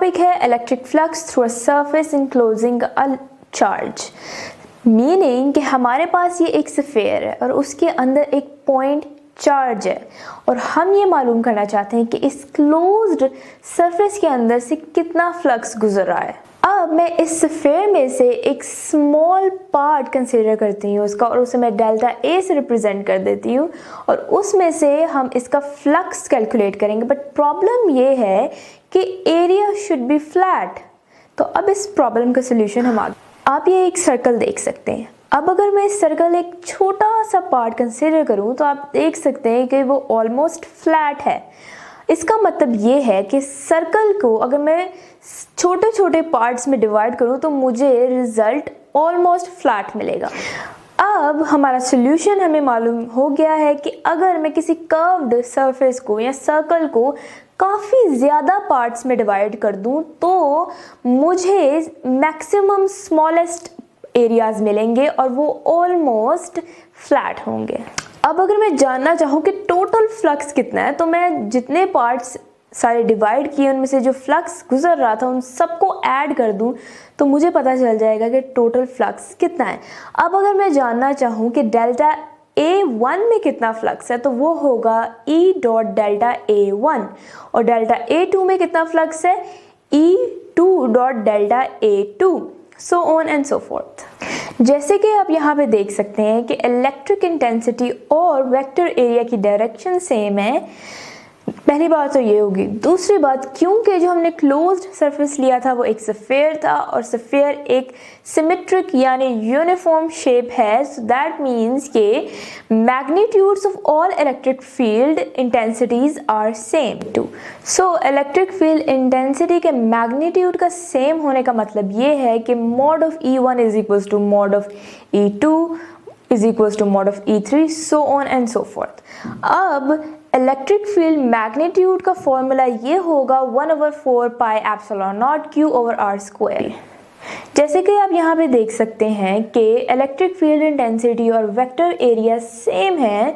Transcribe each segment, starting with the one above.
Topic है electric flux through a surface enclosing a charge. Meaning कि हमारे पास ये एक स्फीयर है और उसके अंदर एक पॉइंट चार्ज है और हम ये मालूम करना चाहते हैं कि इस क्लोज्ड सरफेस के अंदर से कितना फ्लक्स गुजर रहा है। अब मैं इस स्फीयर में से एक स्मॉल पार्ट कंसीडर करती हूँ उसका और उसे मैं डेल्टा ए से रिप्रेजेंट कर देती हूँ और उसमें से हम इसका फ्लक्स कैलकुलेट करेंगे। बट प्रॉब्लम ये है कि एरिया शुड बी फ्लैट। तो अब इस प्रॉब्लम का सोल्यूशन हम आप ये एक सर्कल देख सकते हैं। अब अगर मैं इस सर्कल एक छोटा सा पार्ट कंसीडर करूँ तो आप देख सकते हैं कि वो ऑलमोस्ट फ्लैट है। इसका मतलब ये है कि सर्कल को अगर मैं छोटे छोटे पार्ट्स में डिवाइड करूँ तो मुझे रिजल्ट ऑलमोस्ट फ्लैट मिलेगा। अब हमारा सोल्यूशन हमें मालूम हो गया है कि अगर मैं किसी कर्व्ड सरफेस को या सर्कल को काफ़ी ज़्यादा पार्ट्स में डिवाइड कर दूं तो मुझे मैक्सिमम स्मॉलेस्ट एरियाज मिलेंगे और वो ऑलमोस्ट फ्लैट होंगे। अब अगर मैं जानना चाहूँ कि टोटल फ्लक्स कितना है तो मैं जितने पार्ट्स सारे डिवाइड किए उनमें से जो फ्लक्स गुजर रहा था उन सबको ऐड कर दूं तो मुझे पता चल जाएगा कि टोटल फ्लक्स कितना है। अब अगर मैं जानना चाहूँ कि डेल्टा A1 में कितना फ्लक्स है तो वो होगा E डॉट डेल्टा A1 और डेल्टा A2 में कितना फ्लक्स है E2 dot delta A2 so on and so fourth. जैसे कि आप यहाँ पे देख सकते हैं कि इलेक्ट्रिक इंटेंसिटी और वेक्टर एरिया की डायरेक्शन सेम है। पहली बात तो ये होगी। दूसरी बात, क्योंकि जो हमने क्लोज्ड सरफेस लिया था वो एक स्फीयर था और स्फीयर एक सिमेट्रिक यानी यूनिफॉर्म शेप है, सो दैट मीन्स के magnitudes of all electric field intensities are same too. So electric field intensity के मैग्नीट्यूड का सेम होने का मतलब ये है कि mod of E1 is equals to mod of E2 is equals to mod of E3 so on and so forth. अब electric field magnitude का फॉर्मूला ये होगा 1/4 pi epsilon naught Q over R square. जैसे कि आप यहाँ पे देख सकते हैं कि इलेक्ट्रिक फील्ड इंटेंसिटी और वेक्टर एरिया सेम है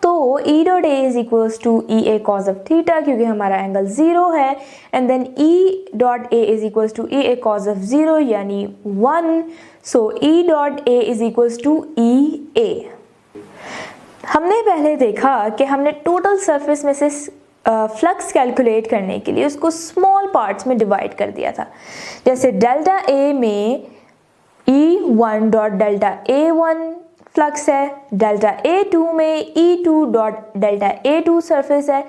तो E dot A is equals to EA cos of theta क्योंकि हमारा एंगल 0 है and then E dot A is equals to EA cos of 0 यानी 1 so E dot A is equals to EA। हमने पहले देखा कि हमने टोटल सरफेस में से फ्लक्स कैलकुलेट करने के लिए उसको स्मॉल पार्ट्स में डिवाइड कर दिया था। जैसे डेल्टा A में E1 dot delta A1 flux है, डेल्टा A2 में E2 dot delta A2 surface है।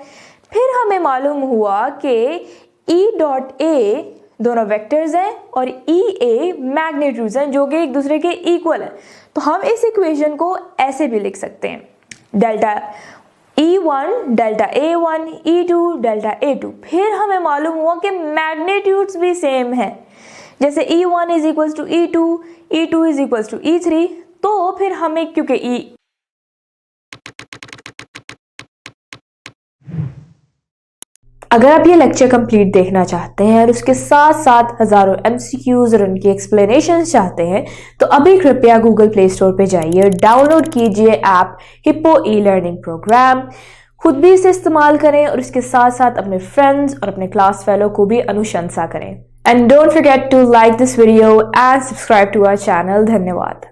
फिर हमें मालूम हुआ कि E डॉट A दोनों वेक्टर्स हैं और EA मैग्नीट्यूड्स हैं जो कि एक दूसरे के इक्वल हैं। तो हम इस इक्वेशन को ऐसे भी लिख सकते हैं, delta E1 delta A1 E2 delta A2। फिर हमें मालूम हुआ कि मैग्नीट्यूड्स भी सेम है, जैसे E1 is equals to E2 E2 is equals to E3। तो फिर हमें क्योंकि अगर आप ये लेक्चर कंप्लीट देखना चाहते हैं और उसके साथ साथ हजारों MCQs और उनकी एक्सप्लेनेशंस चाहते हैं तो अभी कृपया गूगल प्ले स्टोर पे जाइए और डाउनलोड कीजिए ऐप हिप्पो ई-लर्निंग प्रोग्राम। खुद भी इसे इस्तेमाल करें और इसके साथ साथ अपने फ्रेंड्स और अपने क्लास फेलो को भी अनुशंसा करें। And don't forget to like this video and subscribe to our channel. धन्यवाद।